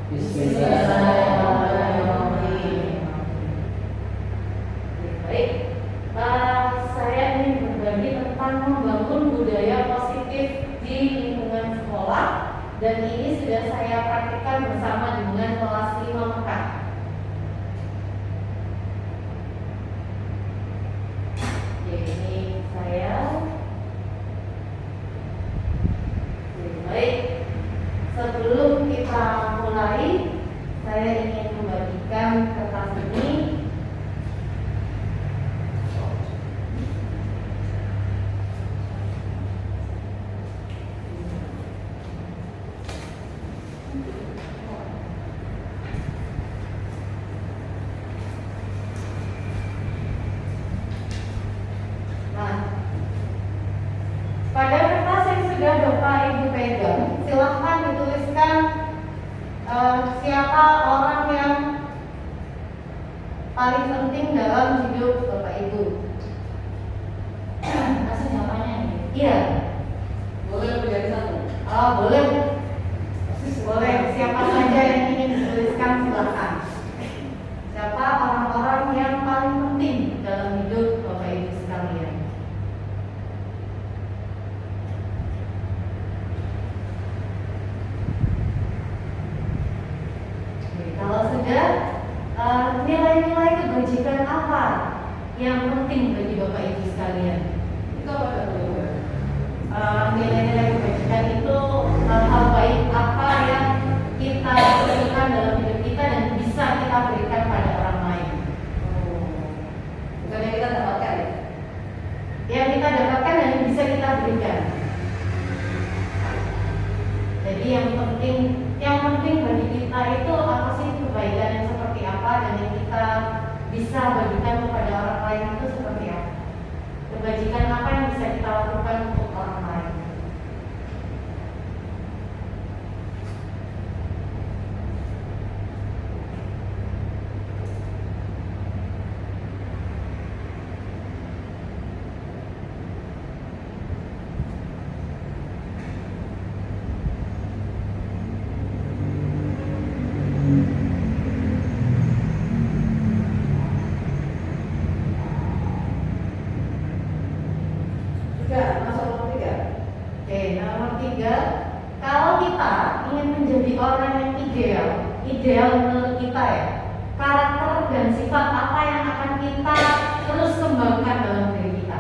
Bismillahirrahmanirrahim. Baik, saya ingin berbagi tentang membangun budaya positif di lingkungan sekolah, dan ini sudah saya praktikkan bersama dengan kelas 5 Mekah. Oke, ini saya. Baik, sebelum kita mulai, saya ingin membagikan kertas ini. Pada kertas yang sudah Bapak Ibu pegang, silahkan dituliskan siapa orang yang paling penting dalam hidup Bapak Ibu. Masih jawabannya nih? Iya. Boleh lebih dari satu? Oh, boleh. Boleh. Siapa saja yang ingin dituliskan silahkan. Siapa orang-orang yang paling penting dalam hidup Bapak Ibu sekalian? Kalau sudah, nilai-nilai kebajikan apa yang penting bagi Bapak Ibu sekalian? Itu apa? Nilai-nilai kebajikan itu hal baik apa yang kita lakukan dalam hidup kita dan bisa kita berikan pada orang lain. Bukan yang kita dapatkan ya? Yang kita dapatkan dan yang bisa kita berikan. Jadi yang penting bagi kita itu apa sih, kebaikan yang seperti apa, dan yang kita bisa bagikan kepada orang lain itu seperti apa? Kebajikan apa yang bisa kita lakukan untuk orang lain? Kalau kita ingin menjadi orang yang ideal menurut kita ya, karakter dan sifat apa yang akan kita terus kembangkan dalam diri kita?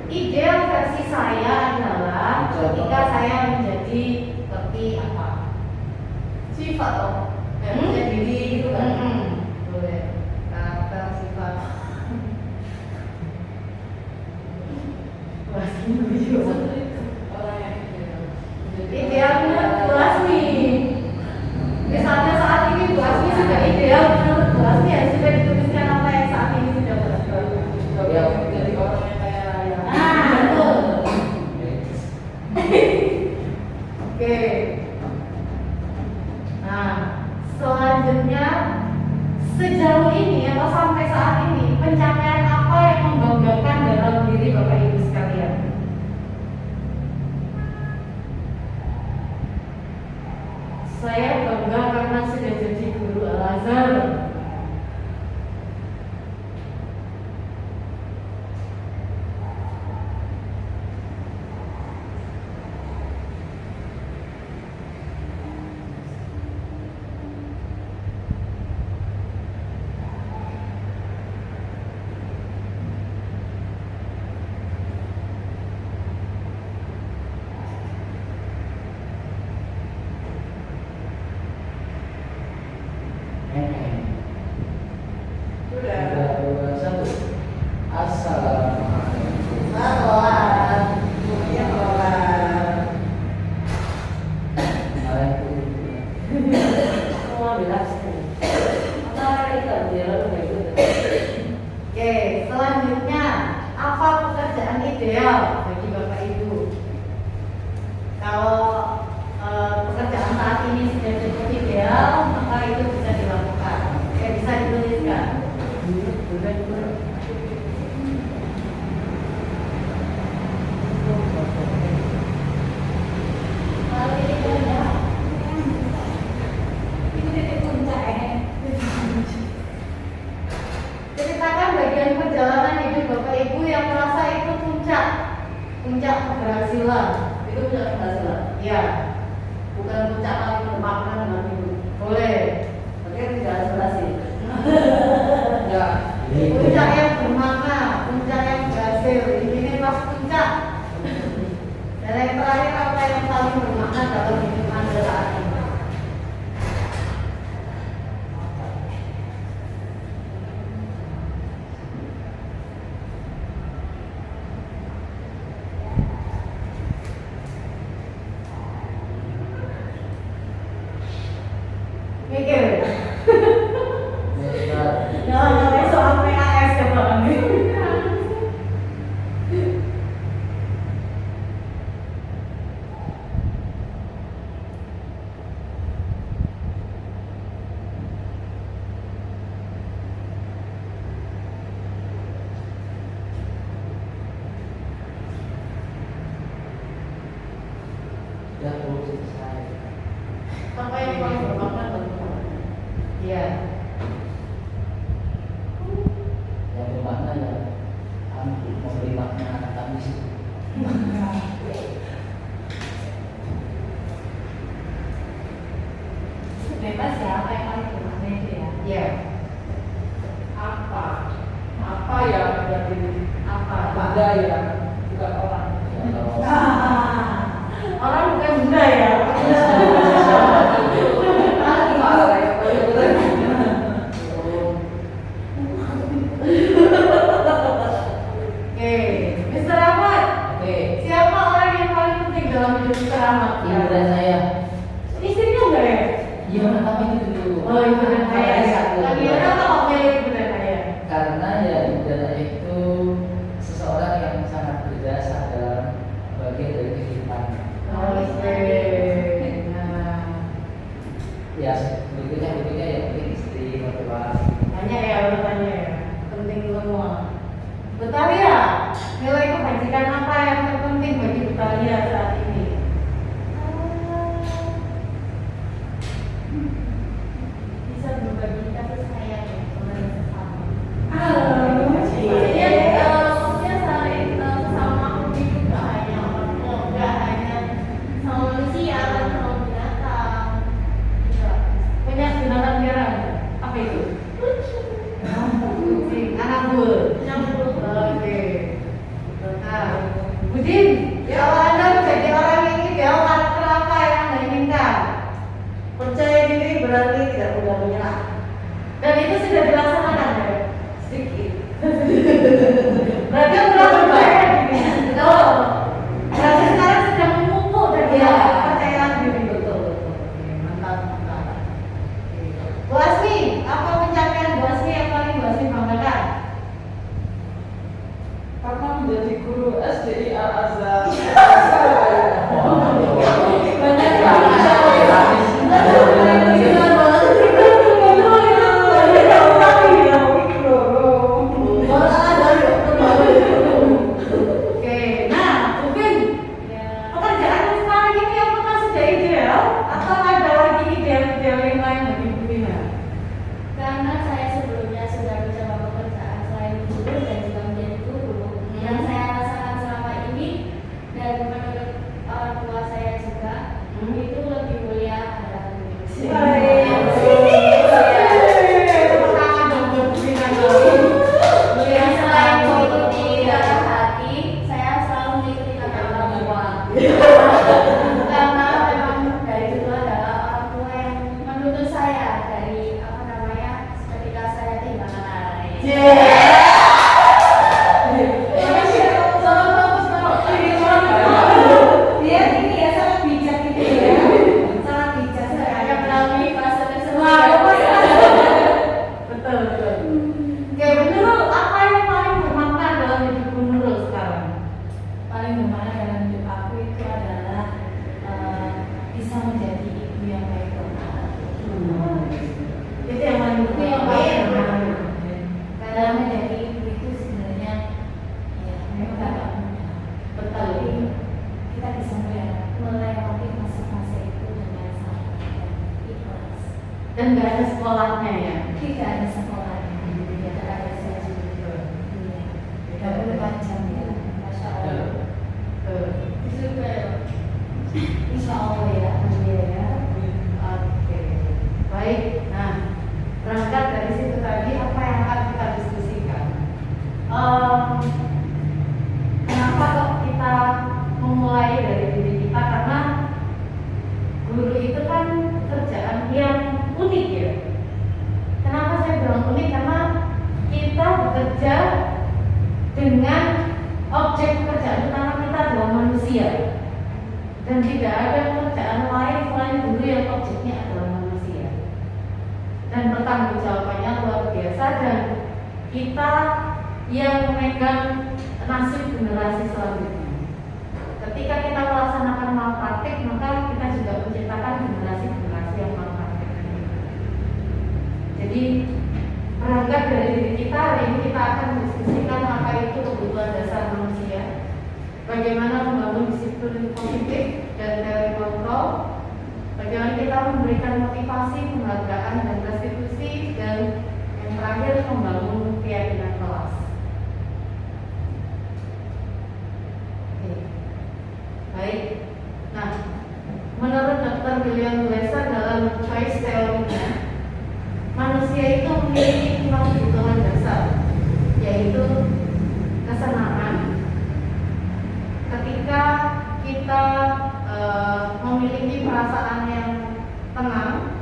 Ideal versi saya adalah ketika saya menjadi seperti apa? Sifat loh, punya diri gitu kan? Boleh. Karakter, sifat. Ideal menurut Bu Asmi. Misalnya saat ini Bu Asmi sudah ideal menurut Bu Asmi, ya sudah dituliskan apa yang saat ini sudah Bu Asmi. Jadi orang yang kaya raya. Betul. Oke. Nah, selanjutnya sejauh ini atau sampai saat ini pencapaian apa yang membanggakan dalam diri Bapak Ibu sekalian? Saya bangga karena sudah jadi guru Al-Azhar. Selanjutnya, apa pekerjaan ideal bagi Bapak Ibu? Kalau pekerjaan saat ini sudah cukup ideal, maka itu bisa dilakukan. Bisa dituliskan. puncak keberhasilan. Itu puncak keberhasilan. Iya. Bukan puncak paling bermakna dalam hidup. Boleh. Oke, tidak harus berhasil. Ya. Puncak yang bermakna, puncak yang berhasil. Ini pas puncak. Dan yang terakhir apa yang paling bermakna dalam hidup Anda saat ini? Mikir. Jangan soal PAS ya Pak. Ya, belum selesai. Apa yang paling bermakna bagi kamu? Iya. Yang bermakna ya kami memberi makna anak kami sih. Bebas ya, apa yang paling bermakna itu ya? Iya. Apa ya berarti? Apa? Ada ya, bukan orang. Ya, kalau Orang bukan benda ya. Oke, Mr. Ahmad. oke, Siapa orang yang paling penting dalam hidup Mr. Ahmad? ibu dan saya. Istrinya enggak ya? Iya, tapi itu dulu. Oh, ibu dan ayah. Satu. Lagi orang atau milik ibu dan ayah? Karena ya ibu dan ayah itu seseorang yang sangat berjasa dalam bagian dari kehidupan. Oke. Nah, Ya, berikutnya ya mungkin istri, mertua. banyak ya urutannya ya. Penting semua. Betalia, nilai kebajikan apa yang terpenting bagi Betalia saat ini? Bisa berbagi kasih sayang ya kepada sesama. Maksudnya, Maksudnya saling sesama hidup gak hanya orang tua, gak hanya sama manusia, tapi sama binatang. Juga. punya binatang liaran. Apa itu? Kucing, anak buah. Oke. Nah, Budin, kalau Anda menjadi orang yang ideal, karakter apa yang Anda inginkan? Percaya diri berarti tidak mudah menyerah. Dan itu sudah dilaksanakan ya? Sedikit. Berarti sudah percaya diri. Betul. Berarti sekarang sedang memupuk dan kepercayaan diri. Betul. Oke, mantap. Oke. Bu Asmi, apa pencapaian Bu Asmi yang paling Bu Asmi banggakan? Karena menjadi guru SDI Al Azhar. Banyak Oke, nah, mungkin pekerjaan sekarang ini apakah sudah ideal atau ada lagi ideal-ideal yang lain bagi Bu Rina? Karena saya sebelumnya sudah mencoba pekerjaan selain guru dan juga menjadi guru. Yang saya rasakan selama ini dan menurut orang tua saya juga itu lebih mulia adalah guru. Dan selain mengikuti dalam hati, saya selalu mengikuti kata orang tua. Karena memang dari dulu adalah orang tua yang menuntut saya dari apa namanya ketika saya kehilangan arah. Dia ini ya sangat bijak gitu ya. Sangat bijak. Saya melalui fase tersebut. Betul. Oke, menurut apa yang paling bermakna dalam hidupmu menurut sekarang? Paling bermakna dalam hidup aku itu adalah bisa menjadi ibu yang baik buat anakku. Itu yang paling Itu yang paling bermakna. Karena Dalam menjadi ibu itu sebenarnya ya memang agak mudah. Tetapi kita bisa melewati fase-fase itu dengan sabar dan ikhlas. dan nggak ada sekolahnya ya. Tidak ada sekolahnya, tidak ada saja. Iya. 24 jam ya, masya Allah. dengan objek pekerjaan utama kita adalah manusia, dan tidak ada pekerjaan lain selain guru yang objeknya adalah manusia, dan pertanggungjawabannya luar biasa, dan kita yang memegang nasib generasi selanjutnya. Ketika kita melaksanakan malpraktik, maka kita juga menciptakan generasi-generasi yang malpraktik. Jadi berangkat dari diri kita, hari ini kita akan diskusikan apa itu kebutuhan dasar manusia, bagaimana membangun disiplin positif dan teori kontrol, bagaimana kita memberikan motivasi, penghargaan, dan restitusi, dan yang terakhir membangun keyakinan kelas. Oke. Baik. Nah, menurut Dr. William Glasser dalam choice teorinya, manusia itu memiliki 5 kebutuhan dasar, yaitu kesenangan. Ketika kita memiliki perasaan yang tenang,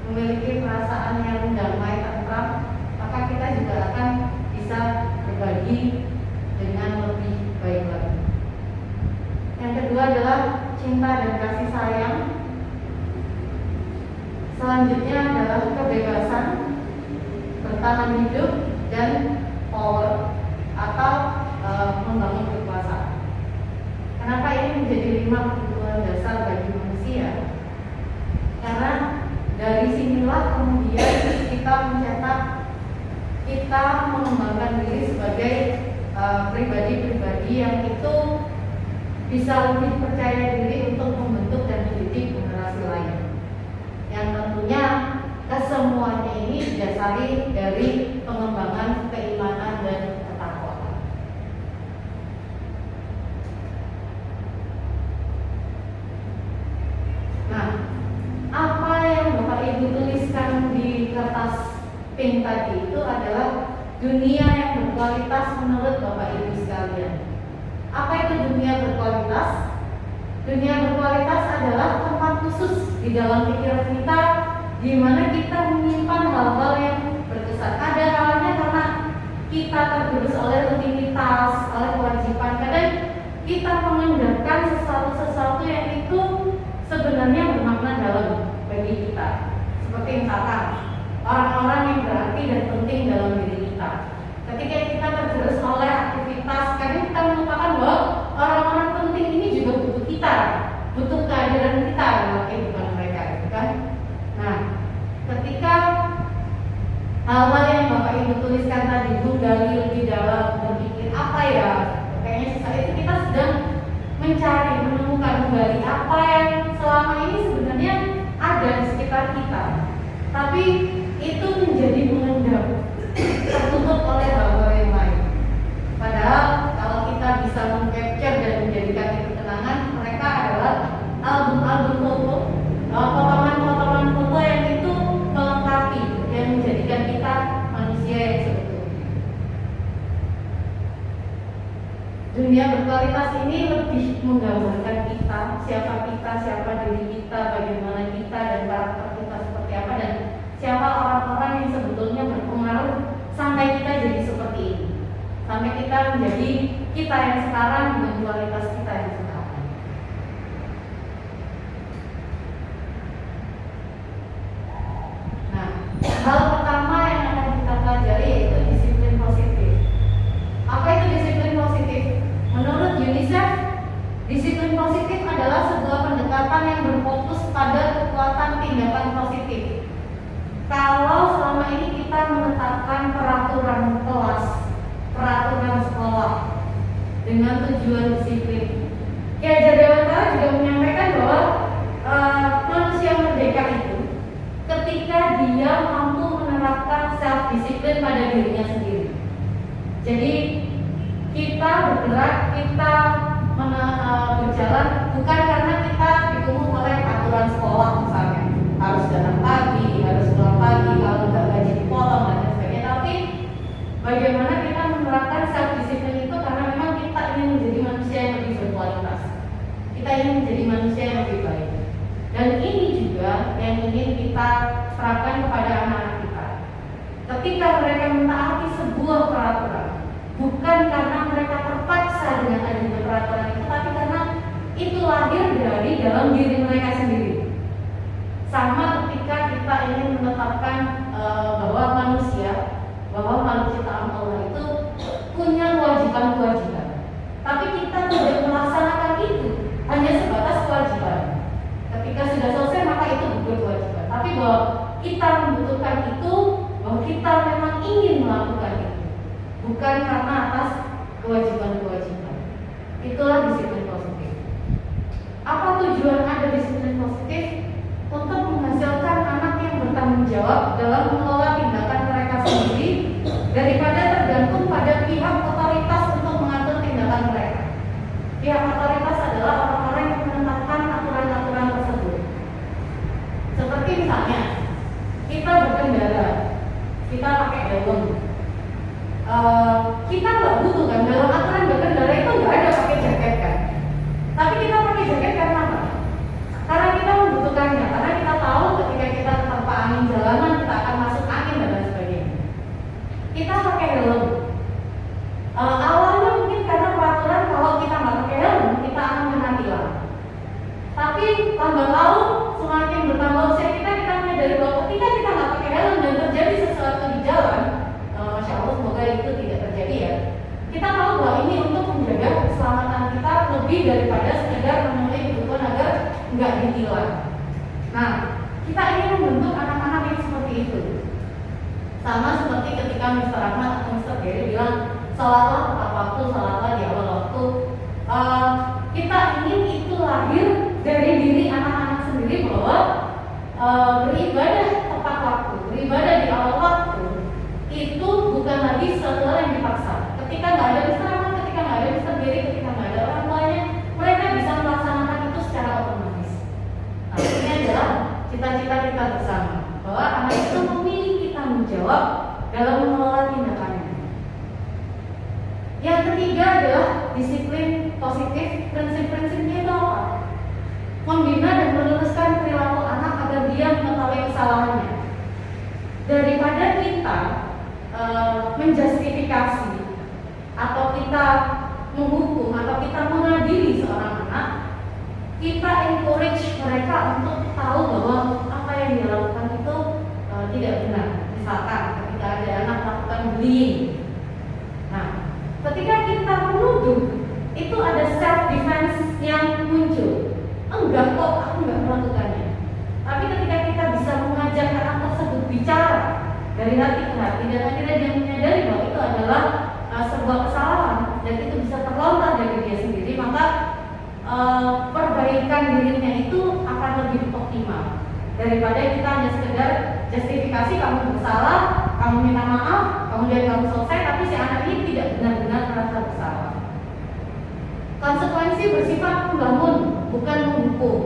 memiliki perasaan yang damai, tentram, maka kita juga akan bisa berbagi dengan lebih baik lagi. Yang kedua adalah cinta dan kasih sayang. Selanjutnya adalah kebebasan, bertahan hidup, dan power atau membangun kekuasaan. Kenapa ini menjadi 5 kebutuhan dasar bagi manusia? Karena dari sinilah kemudian kita mencetak, kita mengembangkan diri sebagai pribadi-pribadi yang itu bisa lebih percaya diri untuk membentuk dan mendidik generasi lain. Yang tentunya kesemuanya ini didasari dari pengembangan keimanan dan ketakwaan. Nah, apa yang Bapak Ibu tuliskan di kertas pink tadi itu adalah dunia yang berkualitas menurut Bapak Ibu sekalian. Apa itu dunia berkualitas? Dunia berkualitas adalah tempat khusus di dalam pikiran kita, di mana kita menyimpan hal-hal yang berkesan. Ada halnya karena kita tergerus oleh rutinitas, oleh kewajiban. Kadang kita mengendalikan sesuatu yang itu sebenarnya bermakna dalam bagi kita. Seperti misalkan orang-orang yang berarti dan penting dalam diri kita. Ketika kita tergerus oleh aktivitas, kadang kita melupakan bahwa orang-orang penting ini juga butuh kita, butuh kehadiran kita dalam kehidupan mereka, gitu kan? Nah, ketika hal-hal yang Bapak Ibu tuliskan tadi, menggali lebih dalam, berpikir apa ya, kayaknya susah, itu kita sedang mencari, menemukan kembali apa yang selama ini sebenarnya ada di sekitar kita, tapi itu menjadi mengendap, tertutup oleh hal-hal yang lain. Padahal kalau kita bisa mengcapture dan menjadikan itu kenangan, mereka adalah album-album foto, potongan-potongan foto yang itu melengkapi dan menjadikan kita manusia yang seutuhnya. Dunia berkualitas ini lebih menggambarkan kita, siapa diri kita, bagaimana kita, dan karakter kita seperti apa, dan siapa orang-orang yang sebetulnya berpengaruh sampai kita jadi seperti ini, sampai kita menjadi kita yang sekarang dengan kualitas kita yang sekarang. Nah, hal pertama yang akan kita pelajari yaitu disiplin positif. Apa itu disiplin positif? Menurut UNICEF, disiplin positif adalah sebuah pendekatan yang berfokus pada kekuatan tindakan positif. Kalau selama ini kita menetapkan peraturan kelas, peraturan sekolah dengan tujuan disiplin, Ki Hajar Dewantara juga menyampaikan bahwa manusia merdeka itu ketika dia mampu menerapkan self disiplin pada dirinya sendiri. Jadi kita bergerak, kita berjalan bukan karena kita dipungut oleh aturan sekolah misalnya, harus datang pagi, harus pulang pagi, kalau nggak gaji dipotong dan sebagainya. Tapi bagaimana kita menerapkan self disiplin itu karena memang kita ingin menjadi manusia yang lebih berkualitas, kita ingin menjadi manusia yang lebih baik. Dan ini juga yang ingin kita terapkan kepada anak-anak kita. Ketika mereka mentaati sebuah peraturan, bukan karena mereka terpaksa dengan adanya peraturan itu, tapi karena itu lahir dari dalam diri mereka sendiri. Sama ketika kita ingin menetapkan bahwa manusia, bahwa makhluk ciptaan Allah itu punya kewajiban-kewajiban, tapi kita tidak melaksanakan itu, hanya sebatas kewajiban. Ketika sudah selesai maka itu bukan kewajiban, tapi bahwa kita membutuhkan itu, bahwa kita memang ingin melakukan itu, bukan karena atas kewajiban-kewajiban. Itulah disiplin positif. Apa tujuan ada disiplin positif? Untuk menghasilkan anak yang bertanggung jawab dalam mengelola tindakan mereka sendiri, daripada tergantung pada pihak otoritas untuk mengatur tindakan mereka. Pihak otoritas adalah orang-orang yang menetapkan aturan-aturan tersebut. Seperti misalnya kita berkendara, kita pakai helm. Kita nggak butuh kan dalam aturan berkendara itu nggak ada pakai jaket kan. Tapi kita pakai jaket karena apa? Karena kita membutuhkannya. Karena kita tahu ketika kita terpa angin jalanan kita akan masuk angin dan lain sebagainya. Kita pakai helm. Awalnya mungkin karena peraturan kalau kita nggak pakai helm kita akan kena tilang. Tapi lambat laun semakin bertambah usia kita menyadari bahwa ketika kita nggak pakai helm dan terjadi sesuatu di jalan, masya Allah semoga itu tidak terjadi ya. Kita tahu bahwa ini untuk menjaga keselamatan kita lebih daripada sekedar memenuhi kebutuhan agar nggak ditilang. Nah, kita ingin membentuk anak-anak yang seperti itu. Sama seperti ketika Mr. Ahmad atau Mr. Gary bilang salatlah tepat waktu, salatlah di awal waktu. Kita ingin itu lahir dari diri anak-anak sendiri bahwa beribadah tepat waktu, beribadah di awal waktu itu bukan lagi sesuatu yang dipaksa. Ketika nggak ada Mr. Ahmad, ketika nggak ada Mr. Gary, ketika nggak ada orang tuanya, mereka bisa melaksanakan itu secara otomatis. Nah, ini adalah cita-cita kita bersama bahwa anak itu memiliki tanggung jawab dalam mengelola tindakannya. Yang ketiga adalah disiplin positif. Prinsip-prinsipnya itu apa? Membina dan meluruskan perilaku anak agar dia mengetahui kesalahannya. Daripada kita menjustifikasi atau kita menghukum atau kita mengadili seorang anak, kita encourage mereka untuk tahu bahwa apa yang dilakukan itu tidak benar. Misalkan ketika ada anak melakukan bullying, nah ketika kita menuduh itu ada self defense yang muncul. Enggak kok, aku enggak melakukannya. Tapi ketika kita bisa mengajak anak tersebut bicara dari hati ke hati dan akhirnya dia menyadari bahwa itu adalah sebuah kesalahan dan itu bisa terlontar dari dia sendiri, maka perbaikan dirinya itu akan lebih optimal daripada kita hanya sekedar justifikasi kamu bersalah, kamu minta maaf, kemudian kamu selesai, tapi si anak ini tidak benar-benar merasa bersalah. Konsekuensi bersifat membangun, bukan menghukum.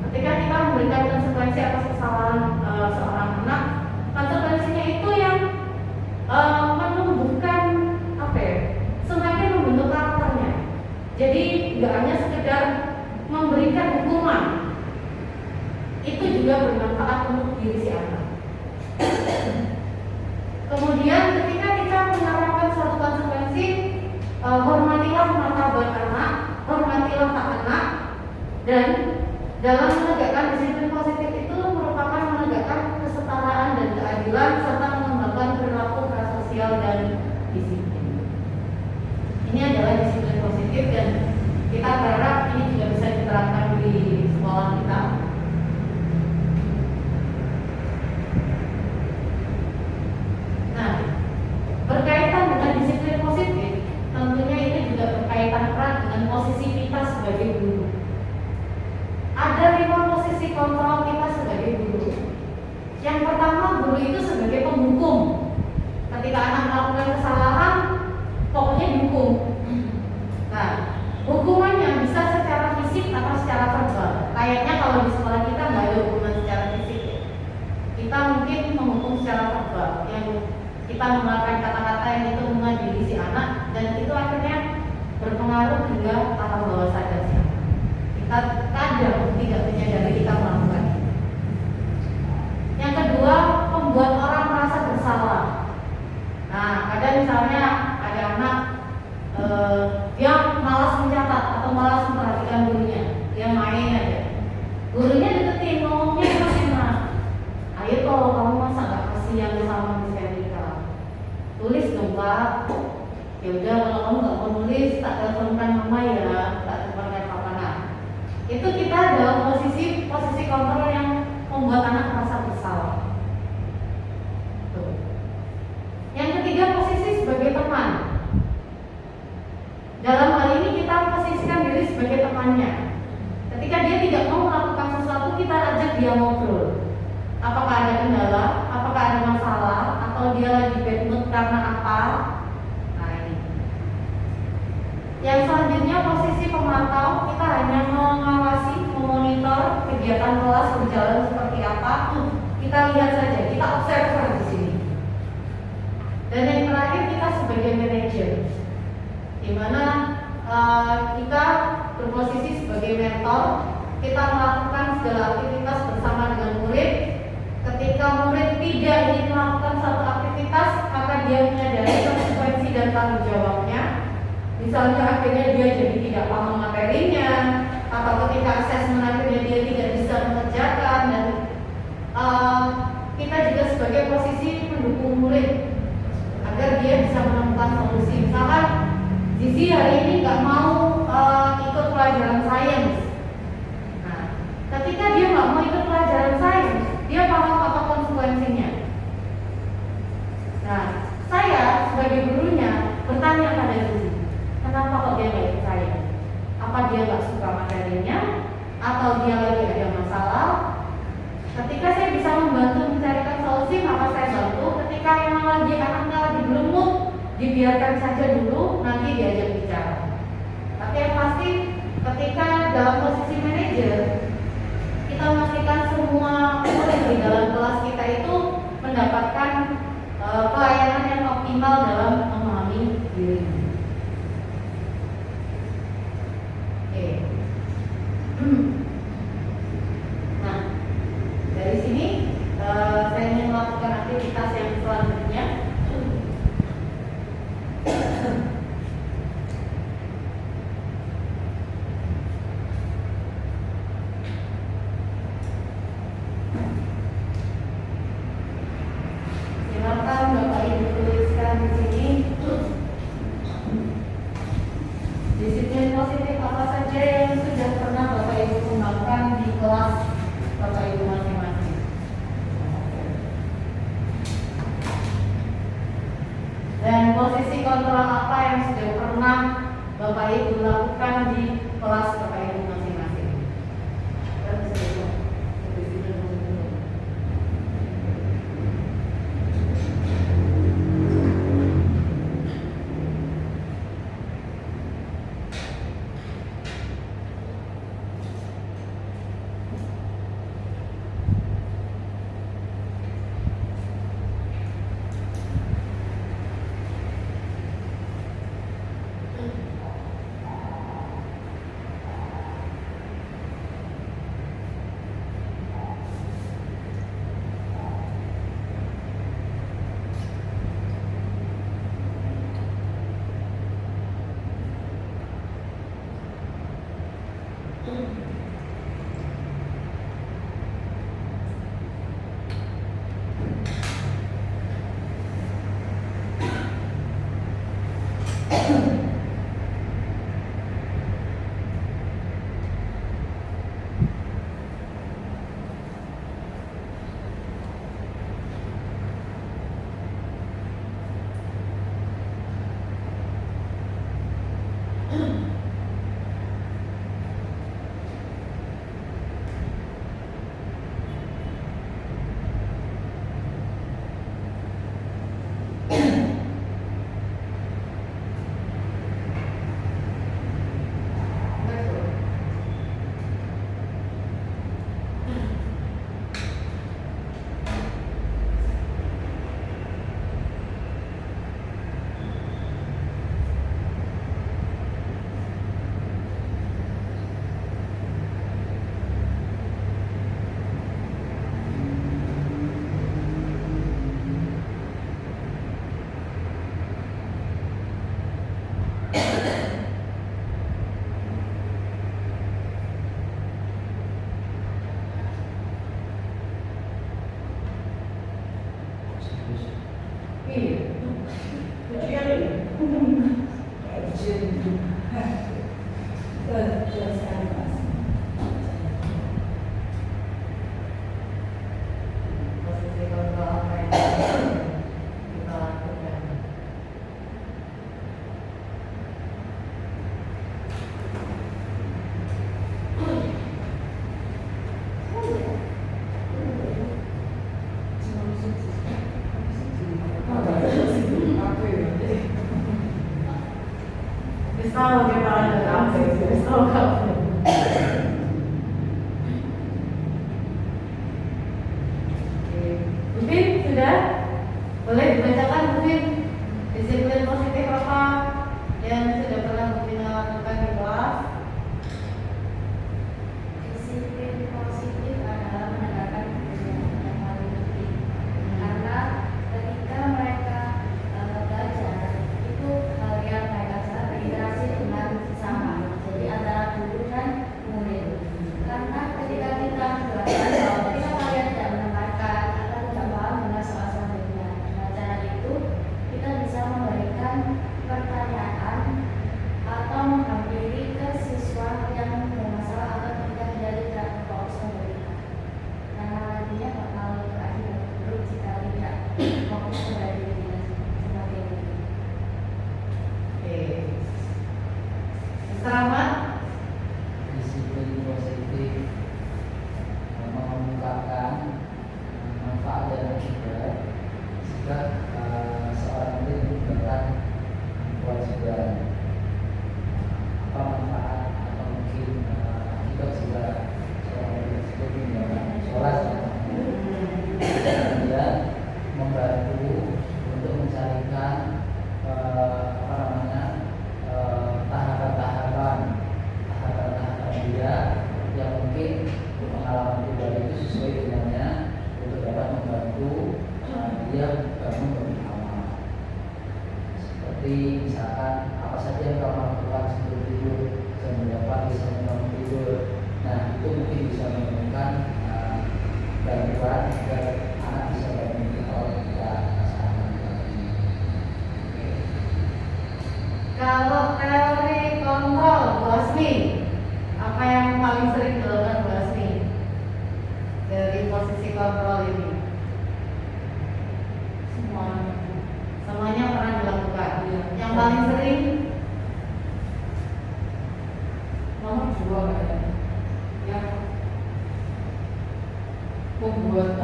Ketika kita memberikan konsekuensi atas kesalahan seorang anak, konsekuensinya itu yang menumbuhkan semakin membentuk karakternya. Jadi nggak hanya sekedar memberikan hukuman, itu juga bermanfaat untuk diri si anak. Kemudian ketika kita menerapkan suatu konsekuensi, hormatilah martabat anak, hormatilah hak anak, dan dalam menegakkan disiplin positif itu merupakan menegakkan kesetaraan dan keadilan serta mengembangkan perilaku sosial dan disiplin. Ini adalah disiplin positif dan kita berharap ini juga bisa diterapkan di sekolah kita. Nah, berkaitan dengan disiplin positif, tentunya ini juga berkaitan erat dengan posisi kita sebagai guru. Ada 5 posisi kontrol kita sebagai guru. Yang pertama, guru itu sebagai penghukum. Ketika anak melakukan kesalahan, pokoknya dihukum. Nah, hukumannya bisa secara fisik atau secara verbal. Kayaknya kalau di sekolah kita nggak ada hukuman secara fisik. Kita mungkin menghukum secara verbal, yang kita mengeluarkan kata-kata yang itu mengadili si anak, dan itu akhirnya berpengaruh hingga alam bawah sadar si anak. Kita kadang tidak menyadari kita melakukan itu. Yang kedua, membuat orang merasa bersalah. Nah, kadang misalnya ada anak Pak, ya udah kalau kamu nggak mau nulis tak teleponkan mama ya, tak teleponkan papa. Nah, itu kita dalam posisi kontrol yang membuat anak merasa bersalah. Tuh. Yang ketiga, posisi sebagai teman. Dalam hal ini kita posisikan diri sebagai temannya. Ketika dia tidak mau melakukan sesuatu, kita ajak dia ngobrol. Apakah ada kendala, apakah ada masalah, atau dia lagi bad mood karena apa? Nah ini. Yang selanjutnya posisi pemantau, kita hanya mengawasi, memonitor kegiatan kelas berjalan seperti apa. Kita lihat saja, kita observer di sini. Dan yang terakhir kita sebagai manajer, di mana kita berposisi sebagai mentor, kita melakukan segala aktivitas bersama dengan murid. Ketika murid tidak ingin melakukan satu aktivitas, maka dia menyadari konsekuensi dan tanggung jawabnya. Misalnya akhirnya dia jadi tidak paham materinya, atau ketika asesmen akhirnya dia tidak bisa mengerjakan, dan kita juga sebagai posisi mendukung murid agar dia bisa menemukan solusi. Misalkan Zizi hari ini nggak mau ikut pelajaran sains. Nah, ketika dia nggak mau ikut pelajaran sains, dia paham apa konsekuensinya. Nah, saya sebagai gurunya bertanya pada Zizi, kenapa kok dia nggak ikut sains? Apa dia nggak suka materinya? Atau dia lagi ada masalah? Ketika saya bisa membantu mencarikan solusi, maka saya bantu. Ketika memang lagi anaknya lagi belum mood, dibiarkan saja dulu, nanti diajak bicara. Tapi yang pasti ketika dalam posisi manajer, kita memastikan semua murid di dalam kelas kita itu mendapatkan pelayanan yang optimal dalam memahami diri. Oke. Nah, dari sini saya ingin melakukan aktivitas yang selanjutnya. Silakan Bapak Ibu tuliskan di sini disiplin positif apa saja yang sudah pernah Bapak Ibu kembangkan di kelas Bapak Ibu masing-masing. Dan posisi kontrol apa yang sudah pernah Bapak Ibu lakukan di kelas Bapak Ibu masing-masing. Iya. Betul sekali, Mas. Posisi kontrol apa yang kita lakukan? Bisa kita ada kafe, bisa kafe. Mungkin sudah boleh dibacakan mungkin disiplin positif apa yang sudah pernah mungkin lakukan di kelas. Disiplin positif adalah menegakkan kebijakan yang paling penting. Karena ketika mereka belajar itu hal yang mereka bisa berinteraksi dengan sesama. Jadi antara guru dan murid. Karena ketika kita belajar bahwa ketika kalian tidak mendengarkan atau tidak paham dengan soal selanjutnya, dengan cara itu kita bisa memberikan pertanyaan atau menghampiri ke siswa yang bermasalah atau ketika dia tidak fokus memberikan. Karena nantinya bakal berakhir buruk jika tidak fokus kepada dirinya sebagai murid. Oke. Mr. Ahmad, Disiplin positif mengungkapkan manfaat dan akibat jika seorang murid menjalankan kewajiban. Apa manfaat atau mungkin akibat jika seorang murid tersebut menjalankan sholat, kemudian membantu untuk mencarikan tahapan-tahapan dia yang mungkin pengalaman pribadi itu sesuai dengannya untuk dapat membantu dia bangun bersama. Seperti misalkan apa saja yang kamu lakukan sebelum tidur, sebelum berapa biasanya kamu tidur. Nah itu mungkin bisa menemukan bantuan agar anak bisa bangun kalau kita rasakan. kalau teori kontrol Bu Asmi, apa yang paling sering dilakukan Bu Asmi dari posisi kontrol ini? Semuanya pernah dilakukan. Yang paling sering Nomor 2 kayaknya. Yang membuat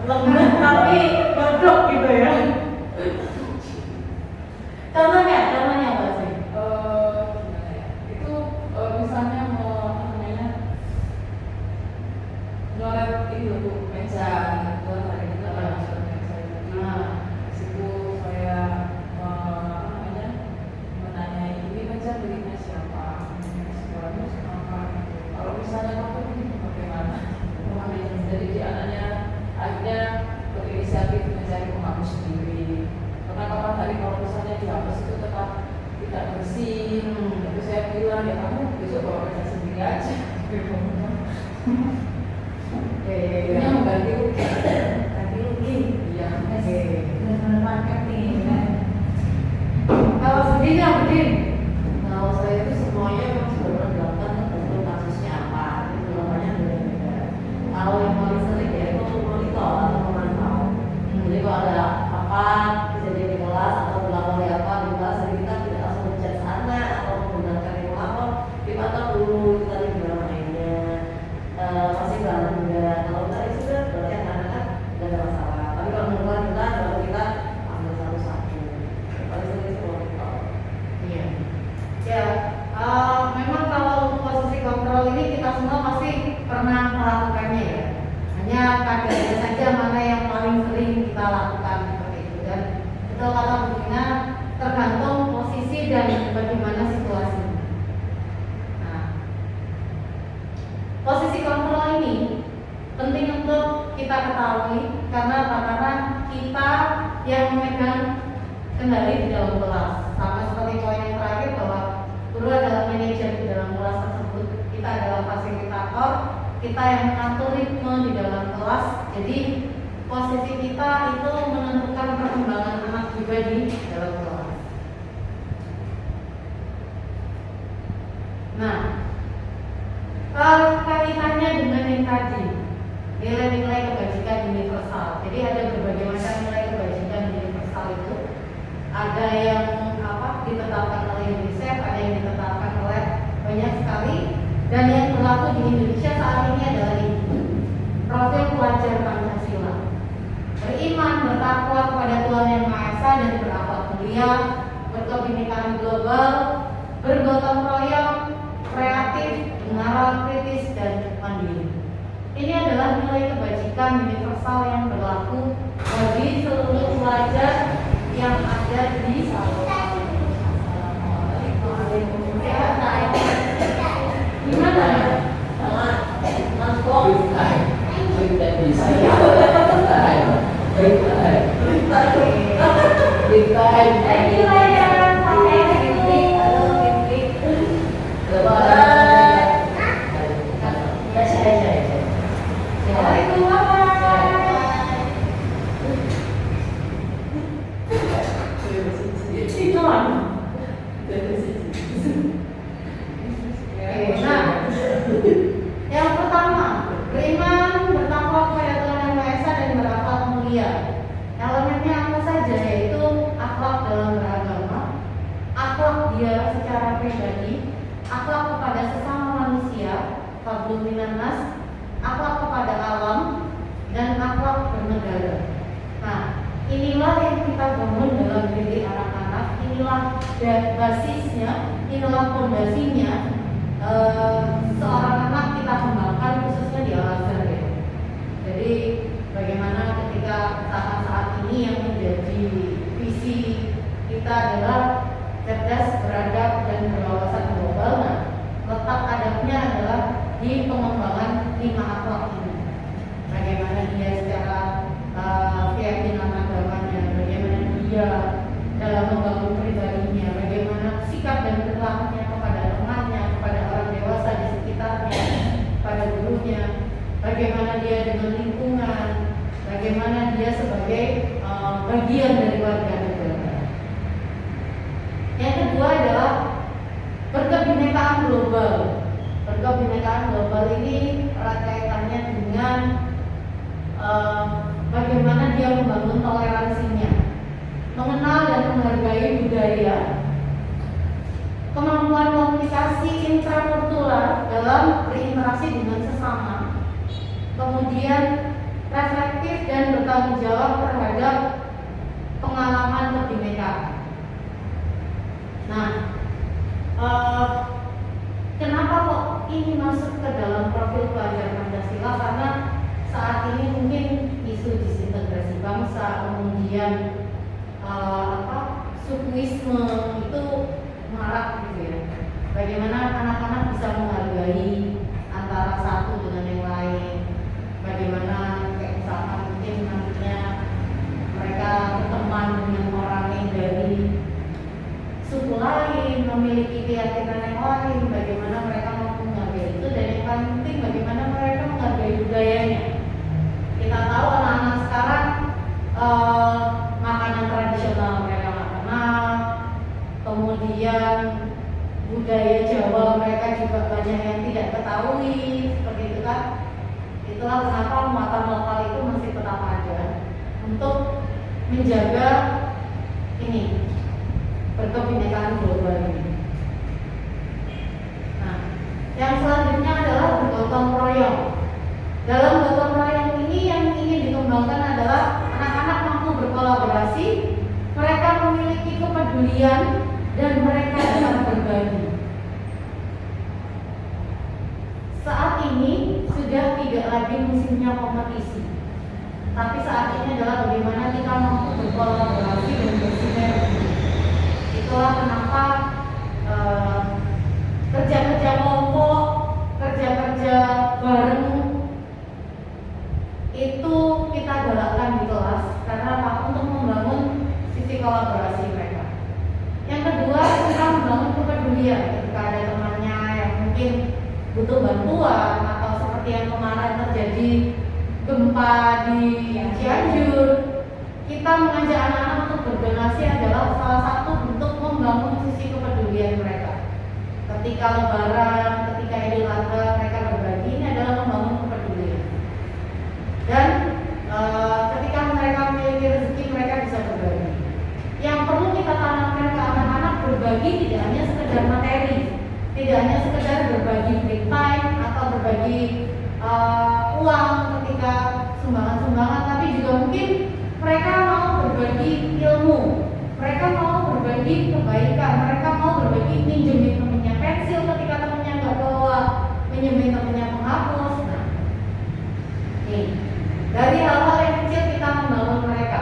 lembut tapi godok gitu ya. Contohnya Bu Asmi. gimana ya? Itu misalnya mau apa namanya? Nyoret itu tuh meja, hari kita kan nyoret meja itu. Nah, Di situ saya apa namanya? Menanyai ini meja miliknya siapa? Sekolahnya siapa? Kalau misalnya waktu ini bagaimana? Jadi di anaknya akhirnya berinisiatif mencari pemaham sendiri. Karena kapan hari kalau misalnya dihapus itu tetap tidak bersih. Tapi saya bilang ya kamu besok bawa meja sendiri aja. Ini yang mengganti rugi. tadi rugi. Iya. Oke. Benar-benar marketing kan. Kalau sendirinya Budin, kalau saya itu semuanya memang sudah dilakukan tergantung kasusnya apa, itu namanya beda-beda. Kalau yang paling sering ya itu monitor atau memantau. Jadi kalau ada apa kejadian di kelas atau melapor apa di kelas, jadi kita tidak langsung mencari anak atau menggunakan yang melapor, dipantau dulu kita di dalam mainnya masih berantem enggak. Kalau tadi sudah berarti anak-anak tidak ada masalah. Tapi kalau menurut kita baru kita ambil satu-satu. Paling sering itu monitor. Iya. Ya, memang kalau untuk posisi kontrol ini kita semua pasti pernah melakukannya ya. Hanya kadarnya saja mana yang paling sering kita lakukan seperti itu. Dan itu kata Bu Gina tergantung posisi dan bagaimana situasi. Nah, posisi kontrol ini penting untuk kita ketahui karena apa? Karena kita yang memegang kendali di dalam kelas. Sama seperti poin yang terakhir bahwa guru adalah manajer di dalam kelas tersebut, kita adalah fasilitator, kita yang mengatur ritme di dalam kelas. Jadi posisi kita itu menentukan perkembangan anak juga di dalam kelas. dan yang berlaku di Indonesia saat ini adalah ini. Profil pelajar Pancasila. Beriman, bertakwa kepada Tuhan Yang Maha Esa dan berakhlak mulia, berkebinekaan global, bergotong royong, kreatif, bernalar kritis dan mandiri. Ini adalah nilai kebajikan universal yang berlaku bagi seluruh pelajar yang ada di Salon. Gimana? Yang pertama, beriman, bertakwa kepada Tuhan Yang Maha Esa dan berakhlak mulia. Elemennya apa saja? Yaitu akhlak dalam beragama, akhlak dia secara pribadi, akhlak kepada sesama manusia, fadlun minan nas, akhlak kepada alam, dan akhlak bernegara. Nah, inilah yang kita bangun dalam diri anak-anak. Inilah basisnya, inilah fondasinya. Seorang anak kita kembangkan khususnya di Al-Azhar ya. Jadi bagaimana ketika saat-saat ini yang menjadi visi kita adalah cerdas, beradab, dan berwawasan global. Nah, letak adabnya adalah di pengembangan 5 akhlak ini. Bagaimana dia secara keyakinan agamanya, bagaimana dia dalam membangun pribadinya, bagaimana sikap dan perilakunya kepada temannya, kepada orang dewasa di sekitarnya, pada gurunya, bagaimana dia dengan lingkungan, bagaimana dia sebagai bagian dari warga negara. Yang kedua adalah berkebinekaan global. Berkebinekaan global ini erat kaitannya dengan bagaimana dia membangun toleransinya, mengenal dan menghargai budaya, kemampuan komunikasi intrakultural dalam berinteraksi dengan sesama, kemudian reflektif dan bertanggung jawab terhadap pengalaman kebinekaan. Nah, kenapa kok ini masuk ke dalam profil pelajar Pancasila? Karena saat ini mungkin isu disintegrasi bangsa, kemudian sukuisme itu marak gitu ya. Bagaimana anak-anak bisa menghargai antara satu dengan yang lain, bagaimana kayak misalkan mungkin nantinya mereka berteman dengan orang yang dari suku lain, memiliki keyakinan yang lain, bagaimana mereka mau menghargai itu, dan yang paling penting bagaimana mereka menghargai budayanya. Kita tahu anak-anak sekarang makanan tradisional mereka nggak kenal, kemudian budaya Jawa mereka juga banyak yang tidak ketahui, seperti itu kan. Itulah kenapa muatan lokal itu masih tetap ada untuk menjaga ini berkebinekaan global ini. Nah, yang selanjutnya adalah bergotong royong. Dalam gotong royong ini yang ingin dikembangkan adalah anak-anak mampu berkolaborasi, mereka memiliki kepedulian, dan mereka dapat berbagi. Saat ini sudah tidak lagi musimnya kompetisi, tapi saat ini adalah bagaimana kita mampu berkolaborasi dan bersinergi. Itulah kenapa kerja-kerja kelompok, kerja-kerja bareng itu kita galakkan di kelas. Karena apa? Untuk membangun sisi kolaborasi mereka. Yang kedua, kita membangun kepedulian. Ketika ada temannya yang mungkin butuh bantuan, atau seperti yang kemarin terjadi gempa di Cianjur, kita mengajak anak-anak untuk berdonasi adalah salah satu bentuk membangun sisi kepedulian mereka. Ketika Lebaran, ketika Idul Adha, mereka berbagi, ini adalah membangun kepedulian. Dan ketika mereka memiliki rezeki, mereka bisa berbagi. Yang perlu kita tanamkan ke anak-anak, berbagi tidak hanya sekedar materi, tidak hanya sekedar berbagi berbagi break time atau berbagi uang ketika sumbangan-sumbangan, tapi juga mungkin mereka mau berbagi ilmu, mereka mau berbagi kebaikan, mereka mau berbagi minjemin temennya pensil ketika temennya nggak bawa, minjemin temennya penghapus. Nah, nih dari hal-hal yang kecil kita membangun mereka.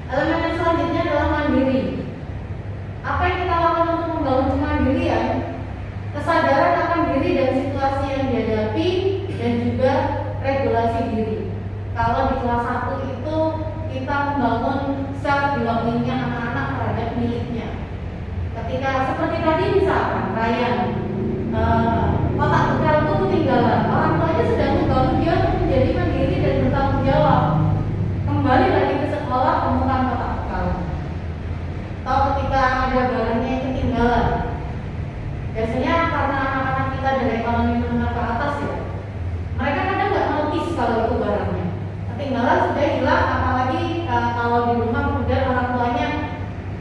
Elemen yang selanjutnya adalah mandiri. Apa yang kita lakukan untuk membangun kemandirian? Kesadaran akan diri dan situasi yang dihadapi dan juga regulasi diri. Kalau di kelas 1 itu kita membangun self belongingnya anak-anak terhadap miliknya. Ketika seperti tadi misalkan Ryan, kotak bekal itu ketinggalan, orang tuanya sudah membangun dia menjadi mandiri dan bertanggung jawab. Kembali lagi ke sekolah temukan kotak bekal. Atau ketika ada barangnya yang ketinggalan, biasanya karena anak-anak kita dari ekonomi menengah ke atas ya, mereka kadang nggak notice kalau itu barangnya ketinggalan, sudah hilang. Apalagi kalau di rumah kemudian orang tuanya,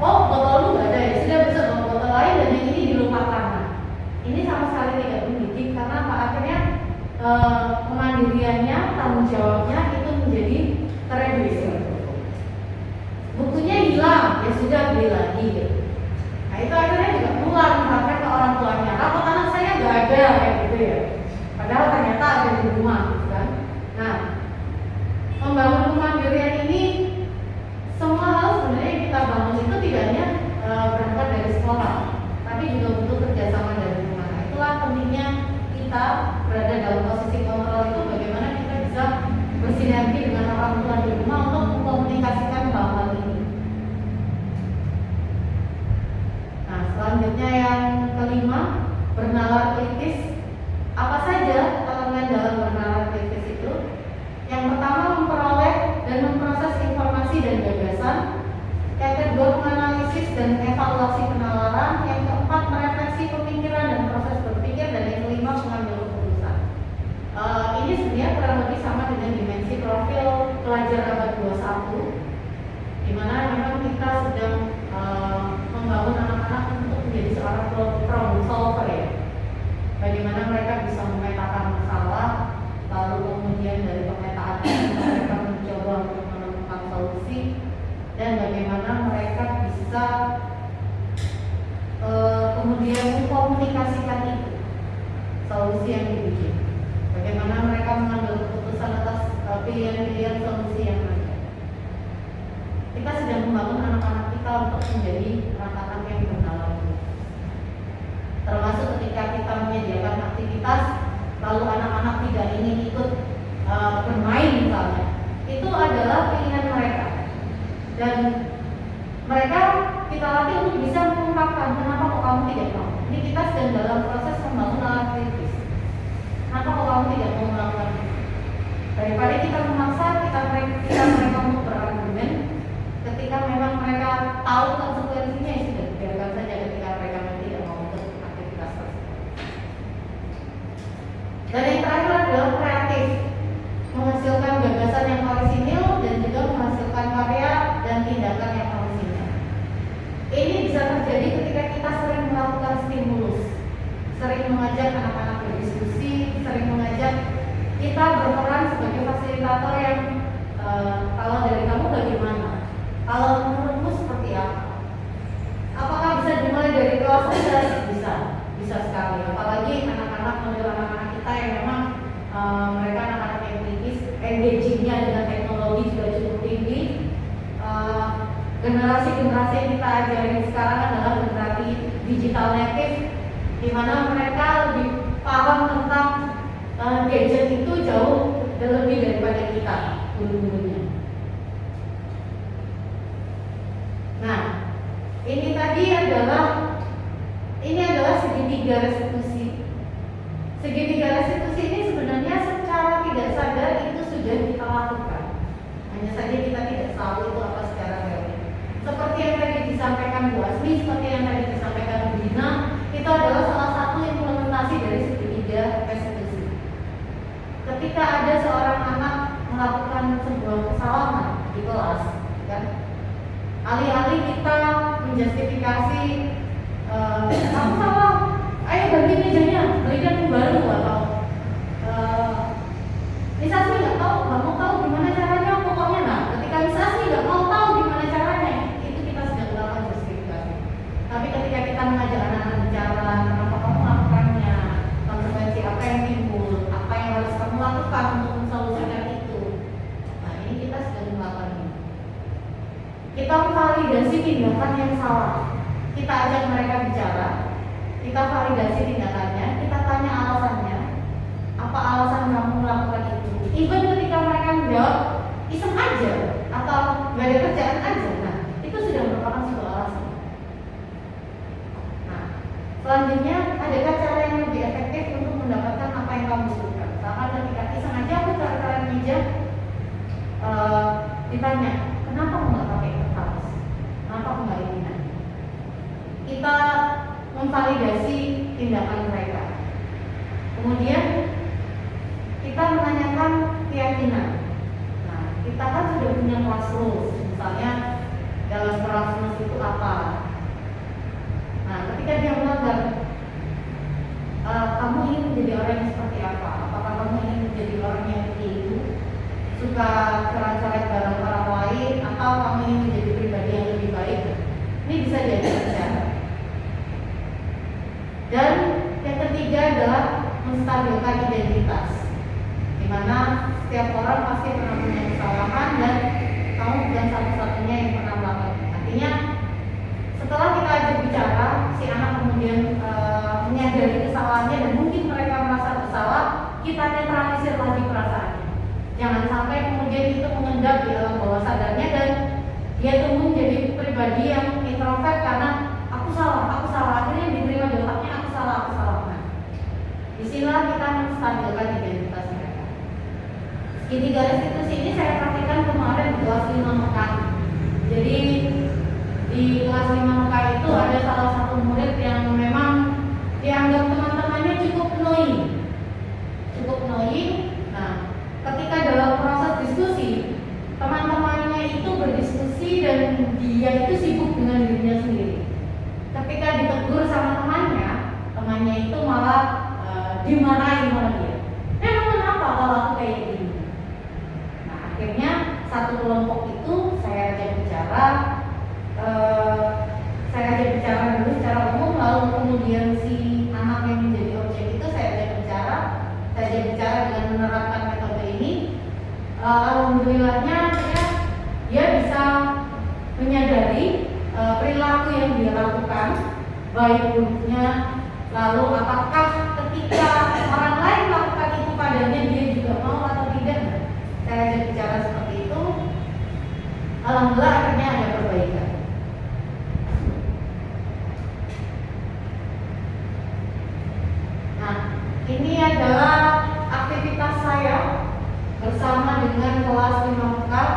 oh botol lu nggak ada ya, sudah besok bawa botol lain dan yang ini dilupakan. Nah, ini sama sekali tidak mendidik, karena apa? Akhirnya kemandiriannya, tanggung jawabnya itu menjadi tereduksi. Bukunya hilang, ya sudah beli lagi gitu. Nah itu akhirnya juga keluar misalkan ke orang tuanya, rapot anak saya nggak ada kayak gitu ya, padahal ternyata ada di rumah gitu kan. Nah, membangun kemandirian ini semua hal sebenarnya kita bangun itu tidak hanya berangkat dari sekolah, tapi juga butuh kerjasama dari rumah. Nah, itulah pentingnya kita berada dalam posisi kontrol itu, bagaimana kita bisa bersinergi dengan orang tua di rumah untuk mengkomunikasikan hal-hal ini. Nah, selanjutnya yang kelima, bernalar kritis. Apa saja elemen dalam bernalar kritis itu? Yang pertama, memperoleh dan memproses informasi dan gagasan. Yang kedua, menganalisis dan evaluasi penalaran. Yang keempat, merefleksi pemikiran dan proses berpikir. Dan yang kelima, mengambil keputusan. Ini sebenarnya kurang lebih sama dengan dimensi profil pelajar abad 21, di mana memang kita sedang membangun anak-anak untuk menjadi seorang problem solver ya. Bagaimana mereka bisa memetakan masalah, lalu kemudian dari pemetaan mereka mencoba untuk menemukan solusi, dan bagaimana mereka bisa kemudian mengkomunikasikan itu, solusi yang dibikin. Bagaimana mereka mengambil keputusan atas pilihan-pilihan solusi yang ada. Kita sedang membangun anak-anak kita untuk menjadi anak-anak yang bernalar. Termasuk ketika kita menyediakan aktivitas, lalu anak-anak tidak ingin ikut bermain misalnya, itu adalah pilihan mereka. Dan mereka kita latih untuk bisa mengungkapkan kenapa kok kamu tidak mau. Ini kita sedang dalam proses membangun nalar kritis. Kenapa kok kamu tidak mau melakukan itu? Daripada kita memaksa, kita mereka untuk berargumen. Ketika memang mereka tahu konsekuensinya, ya sudah biarkan saja ketika mereka tidak mau untuk aktivitas tersebut. Dan yang terakhir adalah kreatif, menghasilkan gagasan yang orisinil dan juga menghasilkan karya dan tindakan yang orisinil. Ini bisa terjadi ketika kita sering melakukan stimulus, sering mengajak anak-anak berdiskusi, sering mengajak kita berperan sebagai fasilitator yang kalau dari kamu bagaimana? Kalau menurutmu seperti apa? Apakah bisa dimulai dari kelas saja? Bisa sekali. Apalagi anak-anak model anak-anak kita yang memang mereka anak-anak yang kritis, engagingnya dengan teknologi juga cukup tinggi. Generasi-generasi yang kita ajarin sekarang adalah generasi digital native, di mana mereka lebih paham tentang gadget itu jauh lebih daripada kita guru-gurunya. Nah, ini adalah segitiga restitusi. Segitiga restitusi ini sebenarnya secara tidak sadar itu sudah kita lakukan. Hanya saja kita tidak tahu itu apa secara teori. Seperti yang tadi disampaikan Bu Asmi, seperti yang tadi disampaikan Bu Dina, itu adalah salah satu implementasi dari segitiga restitusi. Ketika ada seorang anak melakukan sebuah kesalahan di kelas, kan? Alih-alih kita menjustifikasi kamu salah, ayo ganti mejanya, belikan yang baru atau Misal sih nggak mau tahu gimana caranya pokoknya. Nah, ketika misal sih nggak mau tahu gimana caranya, itu kita sudah melakukan justifikasi. Tapi ketika kita mengajak anak-anak bicara, kenapa kamu melakukannya, konsekuensi apa yang timbul, apa yang harus kamu lakukan untuk mensolusikan itu. Nah, ini kita sudah melakukan ini. Kita validasi tindakan yang salah. Kita ajak mereka bicara, kita validasi tindakannya, kita tanya alasannya. Apa alasan kamu melakukan itu? Even ketika mereka menjawab iseng aja atau gak ada kerjaan aja, nah itu sudah merupakan sebuah alasan. Nah, selanjutnya adakah cara yang lebih efektif untuk mendapatkan apa yang kamu butuhkan? Misalkan ketika iseng aja aku tarik meja, ditanya, kenapa kamu nggak pakai kertas? Kenapa kamu nggak ini? Nah, kita memvalidasi tindakan mereka. Kemudian kita menanyakan keyakinan. Nah, kita kan sudah punya kelas rules, misalnya dalam kelas rules itu apa. Nah, ketika dia melanggar, kamu ingin menjadi orang yang seperti apa? Apakah kamu ingin menjadi orang yang itu suka coret-coret barang orang lain, atau kamu ingin menjadi pribadi yang lebih baik? Ini bisa jadi bicara. Dan yang ketiga adalah menstabilkan identitas, di mana setiap orang pasti pernah punya kesalahan dan kamu bukan satu-satunya yang pernah melakukan. Artinya setelah kita ajak bicara, si anak kemudian menyadari kesalahannya dan mungkin mereka merasa bersalah, kita netralisir lagi perasaannya. Jangan sampai kemudian itu mengendap di alam bawah sadarnya dan dia tumbuh menjadi pribadi yang introvert karena aku salah, akhirnya diterima di otaknya aku salah. Nah, disinilah kita menstabilkan identitas mereka. Segitiga restitusi ini saya praktikkan kemarin di kelas 5 Mekah. Jadi di kelas 5 Mekah itu ada salah satu murid yang memang dianggap teman-temannya cukup annoying. Nah, ketika dalam proses diskusi, teman-temannya itu berdiskusi dan dia itu sibuk dengan dirinya sendiri. Ketika ditegur sama temannya itu malah dimarahin sama dia. Emang kenapa kalau aku kayak gini? Nah, akhirnya satu kelompok itu saya ajak bicara dulu secara umum, lalu kemudian si anak yang menjadi objek itu saya ajak bicara dengan menerapkan metode ini. Alhamdulillahnya dia bisa menyadari perilaku yang dia lakukan, baik buruknya, lalu apakah ketika orang lain melakukan itu padanya dia juga mau atau tidak. Saya ajak bicara seperti itu, alhamdulillah akhirnya ada perbaikan. Nah, ini adalah aktivitas saya bersama dengan kelas 5 Mekah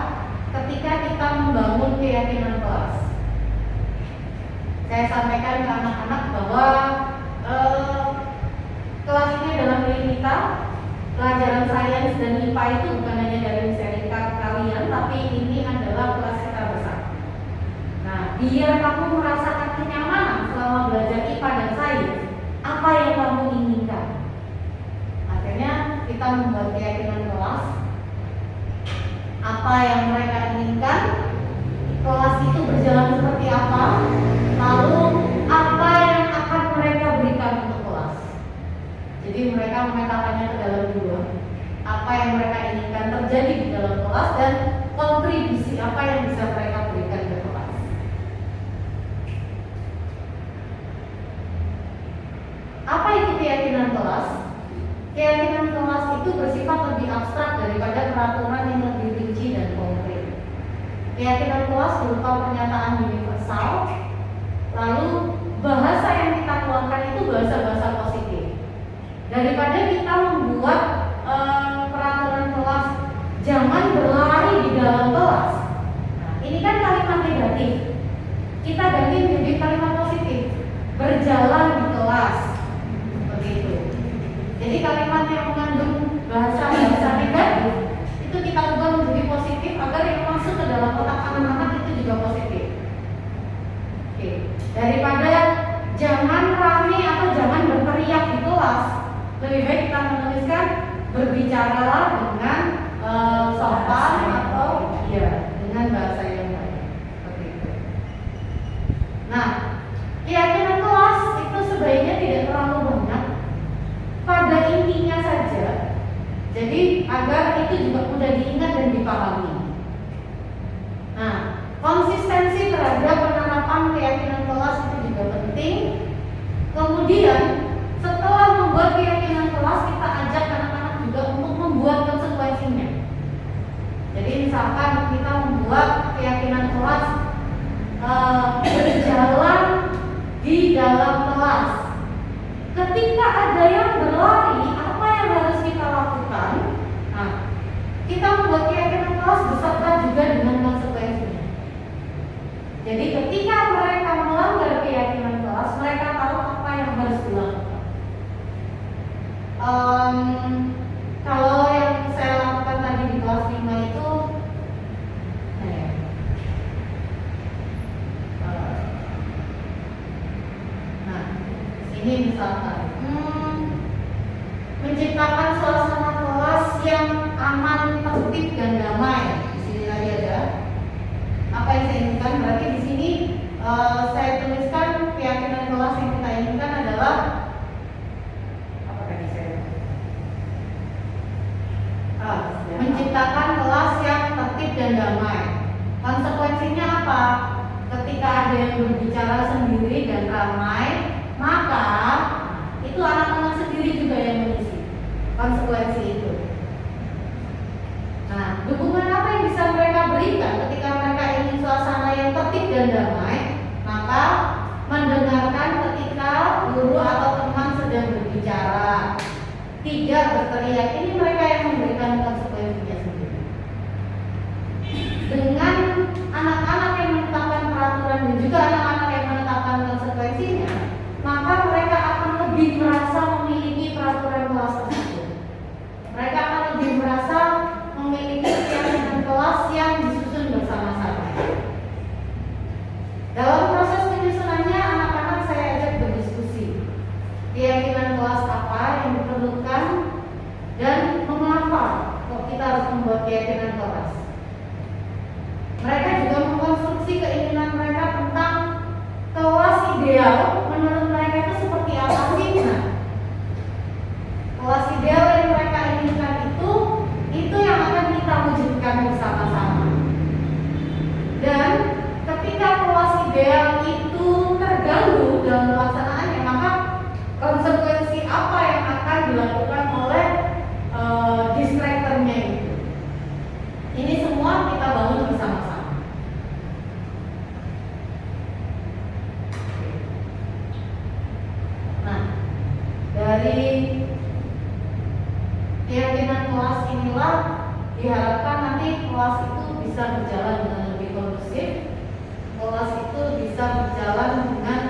ketika kita membangun keyakinan kelas. Saya sampaikan ke anak-anak bahwa kelas ini adalah milik kita. Pelajaran sains dan IPA itu bukan hanya dari serikat kalian, tapi ini adalah kelas kita bersama. Nah, biar kamu merasakan kenyamanan selama belajar IPA dan sains, apa yang kamu inginkan? Akhirnya kita membuat keyakinan kelas. Apa yang mereka inginkan, kelas itu berjalan seperti apa, lalu apa yang akan mereka berikan untuk kelas. Jadi mereka memetakannya ke dalam dua, apa yang mereka inginkan terjadi di dalam kelas dan kontribusi apa yang bisa mereka berikan ke kelas. Apa itu keyakinan kelas? Keyakinan kelas itu bersifat lebih abstrak daripada peraturan yang lebih rinci dan konkret. Keyakinan kelas berupa pernyataan universal, lalu bahasa yang kita keluarkan itu bahasa-bahasa positif. Daripada kita membuat peraturan kelas jangan berlari di dalam kelas. Nah, ini kan kalimat negatif. Kita ganti menjadi kalimat positif, berjalan di kelas. Begitu. Jadi kalimat yang mengandung bahasa negatif itu kita ubah menjadi positif agar yang masuk ke dalam otak anak-anak itu juga positif. Oke. Daripada jangan rame atau jangan bertemu berbicaralah dengan sopan atau dengan bahasa yang baik, seperti itu. Nah, keyakinan kelas itu sebaiknya tidak terlalu banyak, pada intinya saja. Jadi agar itu juga mudah diingat dan dipahami. Nah, konsistensi terhadap penerapan keyakinan kelas itu juga penting. Kemudian setelah membuat keyakinan kelas, kita ajak anak-anak juga untuk membuat konsekuensinya. Jadi misalkan kita membuat keyakinan kelas berjalan di dalam kelas. Ketika ada yang berlari, apa yang harus kita lakukan? Nah, kita membuat keyakinan kelas beserta juga dengan konsekuensinya. Jadi ketika mereka melanggar keyakinan kelas, mereka tahu apa yang harus dilakukan. Kalau yang saya lakukan tadi di kelas 5 itu, nah, sini misalkan menciptakan suasana kelas yang aman, tertib dan damai. Di sini tadi ada apa yang saya inginkan. Berarti di sini saya tuliskan keyakinan kelas yang kita inginkan adalah apa tadi saya? Menciptakan kelas yang tertib dan damai. Konsekuensinya apa? Ketika ada yang berbicara sendiri dan ramai, maka itu anak-anak sendiri juga yang mengisi konsekuensi itu. Nah, dukungan apa yang bisa mereka berikan ketika mereka ingin suasana yang tertib dan damai? Maka mendengarkan ketika guru atau teman sedang berbicara, tidak berteriak. Ini mereka yang memberikan konsekuensinya sendiri. Dengan anak-anak yang menetapkan peraturan dan juga anak-anak yang menetapkan konsekuensinya, maka mereka akan lebih merasa memiliki peraturan kelas tersebut. Mereka akan lebih merasa memiliki keyakinan kelas yang disusun bersama-sama. Dalam proses penyusunannya, anak-anak saya ajak berdiskusi keyakinan kelas apa yang diperlukan dan mengapa kok kita harus membuat keyakinan kelas. Mereka juga mengkonstruksi keinginan mereka tentang kelas ideal. Menurut mereka itu seperti apa sih? Nah, kelas ideal yang mereka inginkan itu yang akan kita wujudkan bersama-sama. Dan ketika kelas ideal itu terganggu dalam pelaksanaannya, maka konsekuensi apa yang akan dilakukan oleh distractornya itu? Ini semua kita bangun bersama-sama. Nah, dari keyakinan kelas inilah diharapkan nanti kelas itu bisa berjalan dengan lebih kondusif. Kelas itu bisa berjalan dengan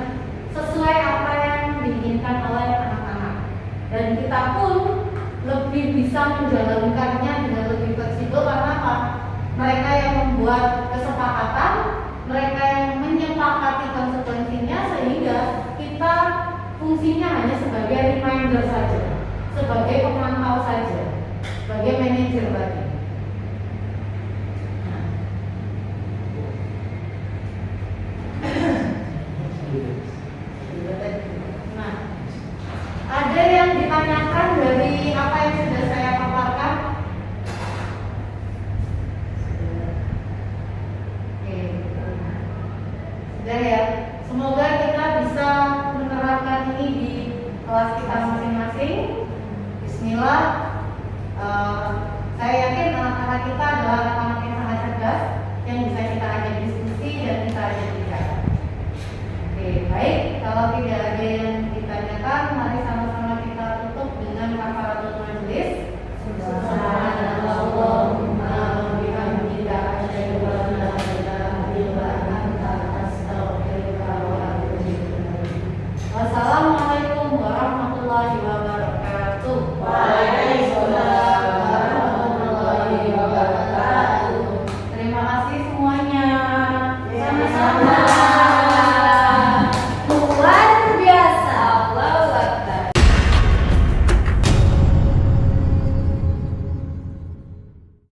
sesuai apa yang diinginkan oleh anak-anak. Dan kita pun lebih bisa menjalankannya dengan lebih fleksibel. Karena apa? Mereka yang membuat kesepakatan, mereka yang menyepakati konsekuensinya, sehingga kita fungsinya hanya sebagai reminder saja, sebagai pemantau saja, sebagai manajer tadi. Nah, ada yang ditanyakan dari apa yang sudah saya paparkan? Oke, sudah ya. Semoga kita bisa menerapkan ini di kelas kita masing-masing. Bismillah. Saya yakin anak-anak kita adalah